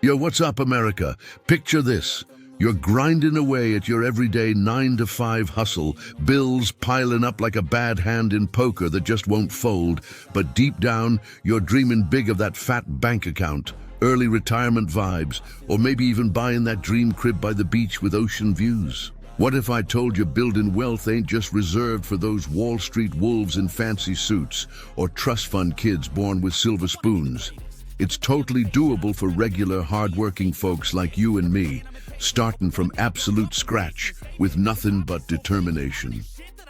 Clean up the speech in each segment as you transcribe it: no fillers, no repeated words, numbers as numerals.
Yo, what's up, America? Picture this. You're grinding away at your everyday 9 to 5 hustle, bills piling up like a bad hand in poker that just won't fold, but deep down, you're dreaming big of that fat bank account, early retirement vibes, or maybe even buying that dream crib by the beach with ocean views. What if I told you building wealth ain't just reserved for those Wall Street wolves in fancy suits or trust fund kids born with silver spoons? It's totally doable for regular, hard-working folks like you and me, starting from absolute scratch with nothing but determination.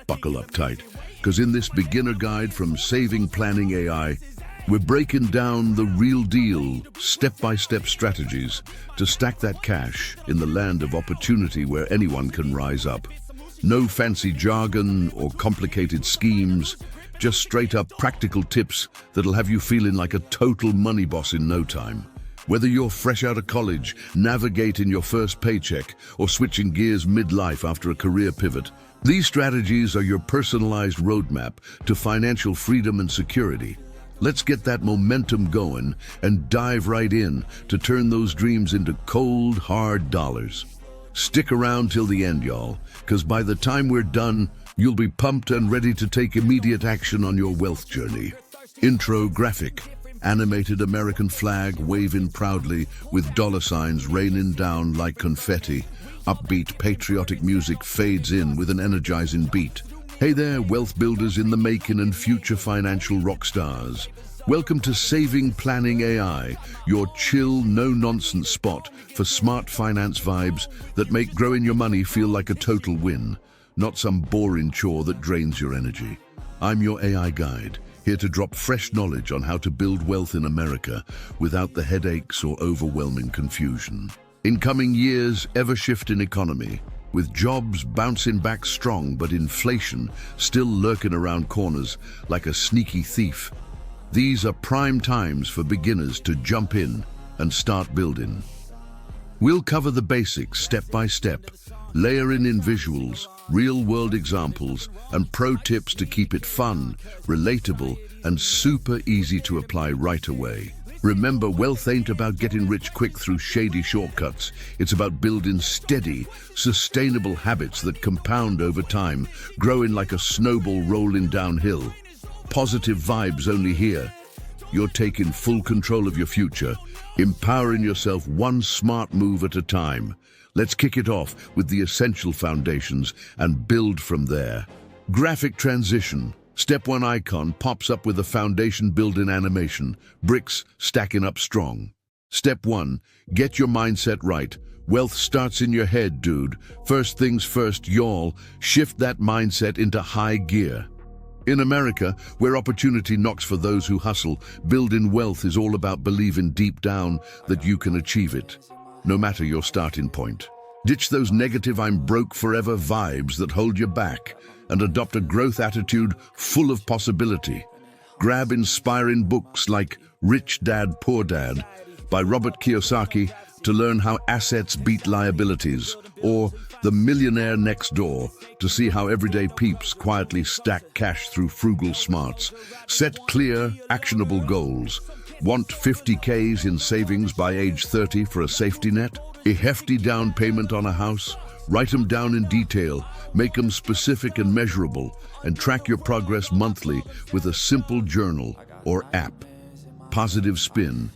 Buckle up tight, because in this beginner guide from Saving Planning AI, we're breaking down the real deal, step-by-step strategies to stack that cash in the land of opportunity where anyone can rise up. No fancy jargon or complicated schemes, just straight-up practical tips that'll have you feeling like a total money boss in no time. Whether you're fresh out of college, navigating your first paycheck, or switching gears mid-life after a career pivot, these strategies are your personalized roadmap to financial freedom and security. Let's get that momentum going and dive right in to turn those dreams into cold, hard dollars. Stick around till the end, y'all, because by the time we're done, you'll be pumped and ready to take immediate action on your wealth journey. Intro graphic. Animated American flag waving proudly with dollar signs raining down like confetti. Upbeat patriotic music fades in with an energizing beat. Hey there, wealth builders in the making and future financial rock stars. Welcome to Saving Planning AI, your chill, no-nonsense spot for smart finance vibes that make growing your money feel like a total win, not some boring chore that drains your energy. I'm your AI guide, here to drop fresh knowledge on how to build wealth in America without the headaches or overwhelming confusion. In coming years, ever-shifting economy, with jobs bouncing back strong but inflation still lurking around corners like a sneaky thief, these are prime times for beginners to jump in and start building. We'll cover the basics step by step, layering in visuals, real-world examples, and pro tips to keep it fun, relatable, and super easy to apply right away. Remember, wealth ain't about getting rich quick through shady shortcuts. It's about building steady, sustainable habits that compound over time, growing like a snowball rolling downhill. Positive vibes only here. You're taking full control of your future, empowering yourself one smart move at a time. Let's kick it off with the essential foundations and build from there. Graphic transition. Step 1 icon pops up with a foundation building animation, bricks stacking up strong. Step 1, get your mindset right. Wealth starts in your head, dude. First things first, y'all, shift that mindset into high gear. In America, where opportunity knocks for those who hustle, building wealth is all about believing deep down that you can achieve it, no matter your starting point. Ditch those negative "I'm broke forever" vibes that hold you back and adopt a growth attitude full of possibility. Grab inspiring books like Rich Dad, Poor Dad by Robert Kiyosaki to learn how assets beat liabilities, or The Millionaire Next Door to see how everyday peeps quietly stack cash through frugal smarts. Set clear, actionable goals. Want 50Ks in savings by age 30 for a safety net? A hefty down payment on a house? Write them down in detail, make them specific and measurable, and track your progress monthly with a simple journal or app. Positive spin.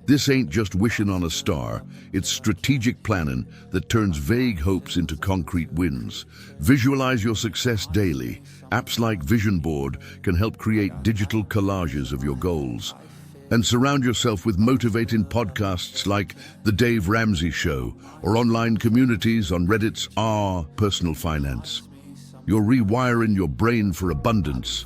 This ain't just wishing on a star, it's strategic planning that turns vague hopes into concrete wins. Visualize your success daily. Apps like Vision Board can help create digital collages of your goals. And surround yourself with motivating podcasts like The Dave Ramsey Show or online communities on Reddit's Personal Finance. You're rewiring your brain for abundance,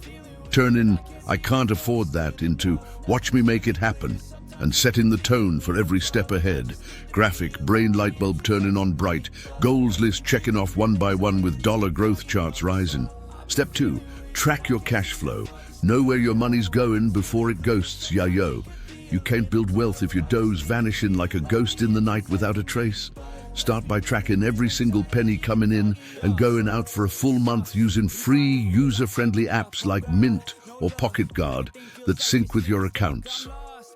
turning "I can't afford that" into "watch me make it happen," and setting the tone for every step ahead. Graphic, brain light bulb turning on bright, goals list checking off one by one with dollar growth charts rising. Step 2, track your cash flow. Know where your money's going before it ghosts ya yo. You can't build wealth if your dough's vanishing like a ghost in the night without a trace. Start by tracking every single penny coming in and going out for a full month using free, user-friendly apps like Mint or Pocket Guard that sync with your accounts.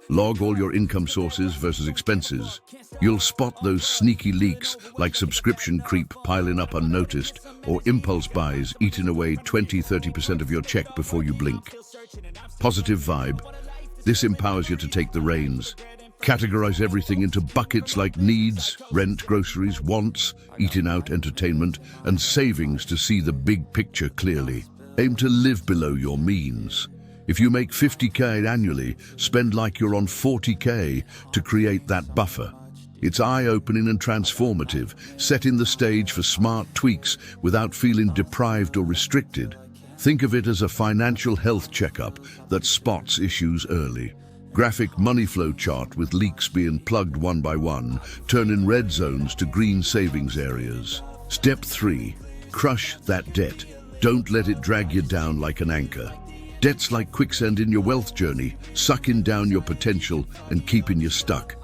Log all your income sources versus expenses. You'll spot those sneaky leaks like subscription creep piling up unnoticed or impulse buys eating away 20–30% of your check before you blink. Positive vibe. This empowers you to take the reins. Categorize everything into buckets like needs, rent, groceries, wants, eating out, entertainment, and savings to see the big picture clearly. Aim to live below your means. If you make 50K annually, spend like you're on 40K to create that buffer. It's eye-opening and transformative, setting the stage for smart tweaks without feeling deprived or restricted. Think of it as a financial health checkup that spots issues early. Graphic money flow chart with leaks being plugged one by one, turning red zones to green savings areas. Step 3. Crush that debt. Don't let it drag you down like an anchor. Debt's like quicksand in your wealth journey, sucking down your potential and keeping you stuck.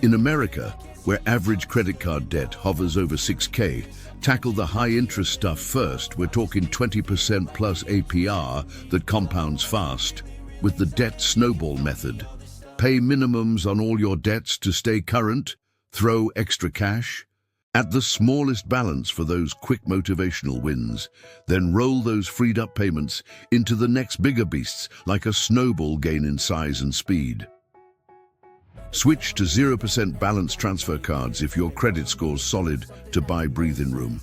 In America, where average credit card debt hovers over 6K, tackle the high-interest stuff first. We're talking 20% plus APR that compounds fast. With the debt snowball method. Pay minimums on all your debts to stay current. Throw extra cash at the smallest balance for those quick motivational wins, then roll those freed up payments into the next bigger beasts like a snowball gaining size and speed. Switch to 0% balance transfer cards if your credit score's solid to buy breathing room.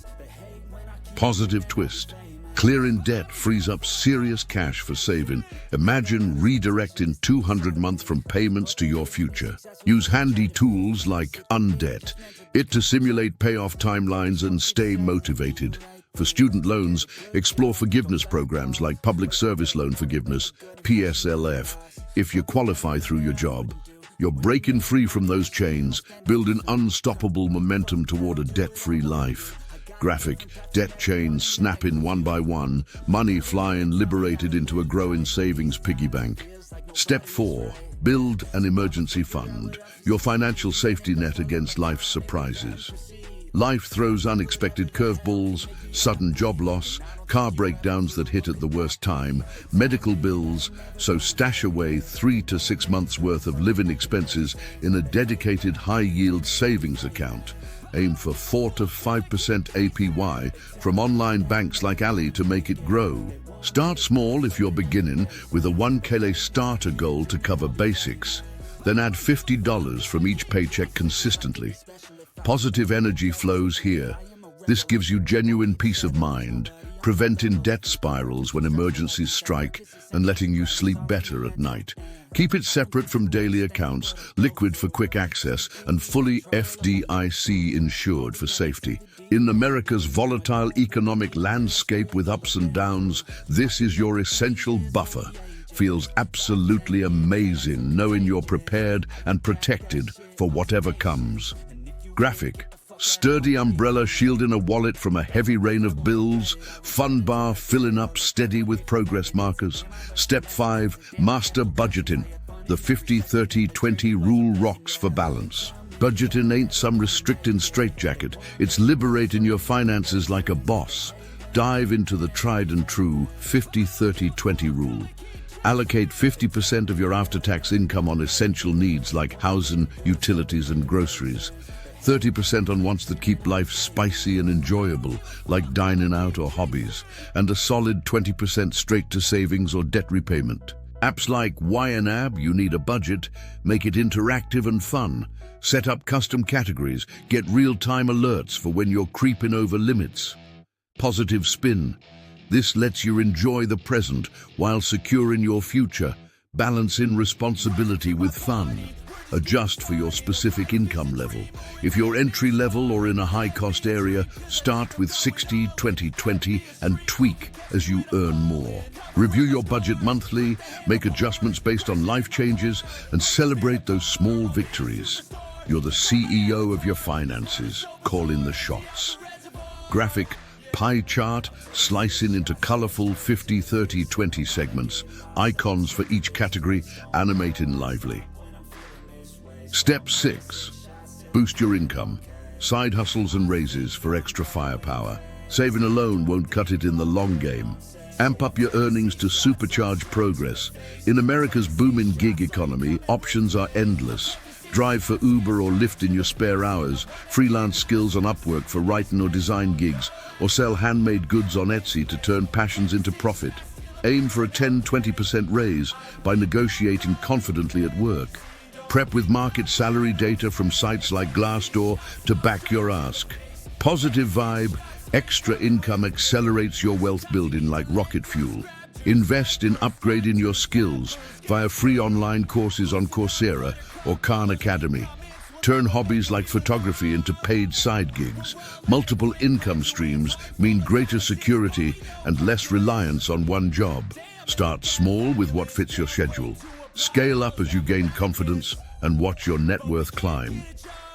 Positive twist. Clearing debt frees up serious cash for saving. Imagine redirecting $200 a month from payments to your future. Use handy tools like Undebt, it to simulate payoff timelines and stay motivated. For student loans, explore forgiveness programs like Public Service Loan Forgiveness, PSLF, if you qualify through your job. You're breaking free from those chains, building unstoppable momentum toward a debt-free life. Graphic, debt chains snapping one by one, money flying liberated into a growing savings piggy bank. Step 4. Build an emergency fund, your financial safety net against life's surprises. Life throws unexpected curveballs, sudden job loss, car breakdowns that hit at the worst time, medical bills, so stash away 3 to 6 months worth of living expenses in a dedicated high-yield savings account. Aim for 4 to 5% APY from online banks like Ali to make it grow. Start small if you're beginning with a 1K starter goal to cover basics. Then add $50 from each paycheck consistently. Positive energy flows here. This gives you genuine peace of mind, preventing debt spirals when emergencies strike and letting you sleep better at night. Keep it separate from daily accounts, liquid for quick access, and fully FDIC insured for safety. In America's volatile economic landscape with ups and downs, this is your essential buffer. Feels absolutely amazing knowing you're prepared and protected for whatever comes. Graphic. Sturdy umbrella shielding a wallet from a heavy rain of bills. Fun bar filling up steady with progress markers. Step 5. Master budgeting. The 50-30-20 rule rocks for balance. Budgeting ain't some restricting straitjacket. It's liberating your finances like a boss. Dive into the tried and true 50-30-20 rule. Allocate 50% of your after-tax income on essential needs like housing, utilities, and groceries. 30% on wants that keep life spicy and enjoyable, like dining out or hobbies, and a solid 20% straight to savings or debt repayment. Apps like YNAB, you need a budget, make it interactive and fun. Set up custom categories, get real-time alerts for when you're creeping over limits. Positive spin. This lets you enjoy the present while securing your future, balancing responsibility with fun. Adjust for your specific income level. If you're entry level or in a high-cost area, start with 60-20-20 and tweak as you earn more. Review your budget monthly, make adjustments based on life changes, and celebrate those small victories. You're the CEO of your finances, calling the shots. Graphic pie chart, slicing into colorful 50-30-20 segments, icons for each category, animating lively. Step 6. Boost your income. Side hustles and raises for extra firepower. Saving alone won't cut it in the long game. Amp up your earnings to supercharge progress. In America's booming gig economy, options are endless. Drive for Uber or Lyft in your spare hours, freelance skills on Upwork for writing or design gigs, or sell handmade goods on Etsy to turn passions into profit. Aim for a 10–20% raise by negotiating confidently at work. Prep with market salary data from sites like Glassdoor to back your ask. Positive vibe, extra income accelerates your wealth building like rocket fuel. Invest in upgrading your skills via free online courses on Coursera or Khan Academy. Turn hobbies like photography into paid side gigs. Multiple income streams mean greater security and less reliance on one job. Start small with what fits your schedule. Scale up as you gain confidence and watch your net worth climb.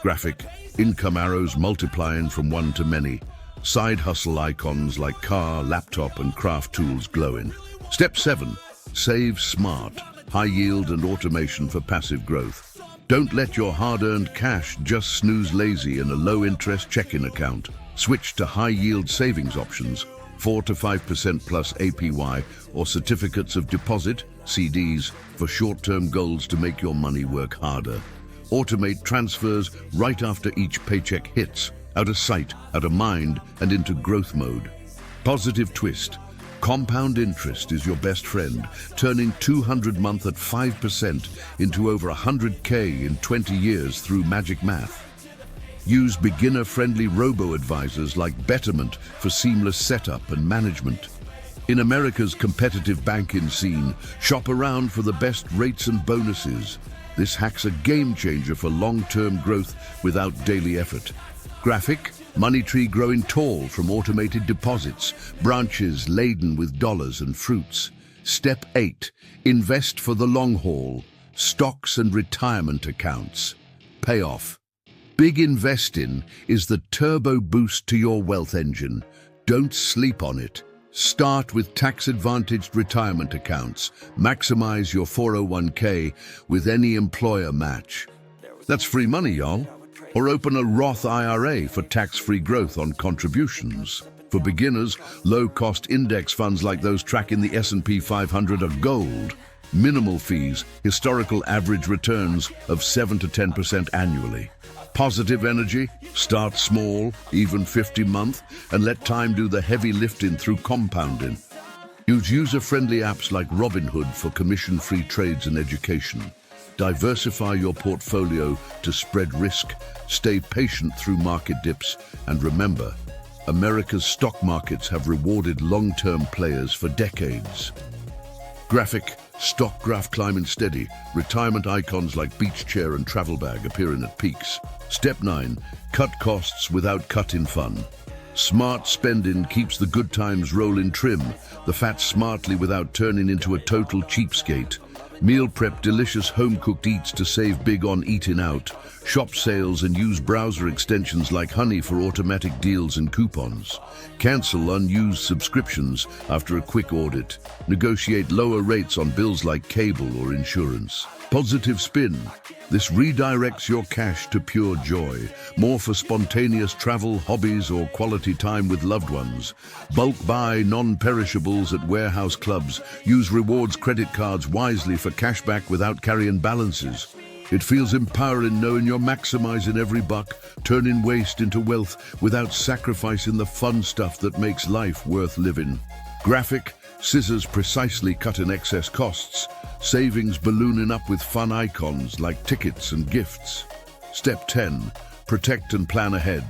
Graphic, income arrows multiplying from one to many. Side hustle icons like car, laptop, and craft tools glowing. Step 7. Save smart. High yield and automation for passive growth. Don't let your hard-earned cash just snooze lazy in a low-interest checking account. Switch to high-yield savings options, 4 to 5% plus APY, or certificates of deposit, CDs, for short-term goals to make your money work harder. Automate transfers right after each paycheck hits, out of sight, out of mind, and into growth mode. Positive twist. Compound interest is your best friend, turning 200 month at 5% into over 100K in 20 years through magic math. Use beginner-friendly robo-advisors like Betterment for seamless setup and management. In America's competitive banking scene, shop around for the best rates and bonuses. This hack's a game changer for long-term growth without daily effort. Graphic, money tree growing tall from automated deposits, branches laden with dollars and fruits. Step 8, invest for the long haul, stocks and retirement accounts. Payoff. Big investing is the turbo boost to your wealth engine. Don't sleep on it. Start with tax-advantaged retirement accounts. Maximize your 401k with any employer match. That's free money, y'all. Or open a Roth IRA for tax-free growth on contributions. For beginners, low-cost index funds like those tracking the S&P 500 are gold. Minimal fees, historical average returns of 7 to 10% annually. Positive energy, start small, even 50-month, and let time do the heavy lifting through compounding. Use user-friendly apps like Robinhood for commission-free trades and education. Diversify your portfolio to spread risk, stay patient through market dips, and remember, America's stock markets have rewarded long-term players for decades. Graphic, stock graph climbing steady, retirement icons like beach chair and travel bag appearing at peaks. Step 9, cut costs without cutting fun. Smart spending keeps the good times rolling trim, the fat smartly without turning into a total cheapskate. Meal prep delicious home-cooked eats to save big on eating out. Shop sales and use browser extensions like Honey for automatic deals and coupons. Cancel unused subscriptions after a quick audit. Negotiate lower rates on bills like cable or insurance. Positive spin. This redirects your cash to pure joy, more for spontaneous travel, hobbies, or quality time with loved ones. Bulk buy non-perishables at warehouse clubs. Use rewards credit cards wisely for cashback without carrying balances. It feels empowering knowing you're maximizing every buck, turning waste into wealth without sacrificing the fun stuff that makes life worth living. Graphic, scissors precisely cutting excess costs. Savings ballooning up with fun icons like tickets and gifts. Step 10, protect and plan ahead.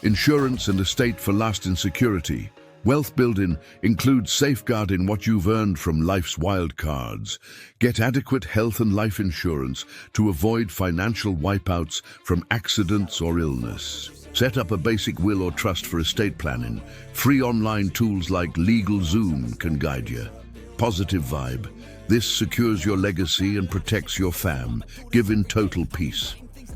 Insurance and estate for lasting security. Wealth building includes safeguarding what you've earned from life's wild cards. Get adequate health and life insurance to avoid financial wipeouts from accidents or illness. Set up a basic will or trust for estate planning. Free online tools like LegalZoom can guide you. Positive vibe. This secures your legacy and protects your fam, giving total peace.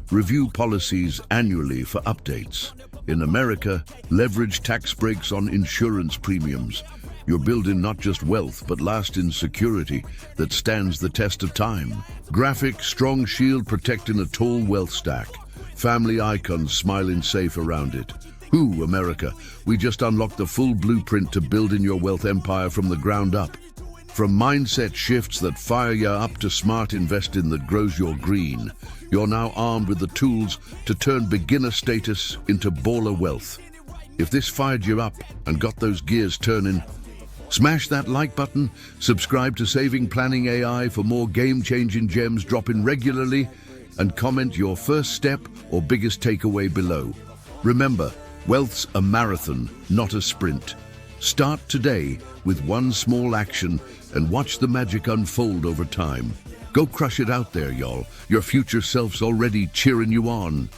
Review policies annually for updates. In America, leverage tax breaks on insurance premiums. You're building not just wealth, but lasting security that stands the test of time. Graphic, strong shield protecting a tall wealth stack. Family icons smiling safe around it. Ooh, America, we just unlocked the full blueprint to building your wealth empire from the ground up. From mindset shifts that fire you up to smart investing that grows your green, you're now armed with the tools to turn beginner status into baller wealth. If this fired you up and got those gears turning, smash that like button, subscribe to Saving Planning AI for more game-changing gems dropping regularly, and comment your first step or biggest takeaway below. Remember, wealth's a marathon, not a sprint. Start today with one small action and watch the magic unfold over time. Go crush it out there, y'all. Your future self's already cheering you on.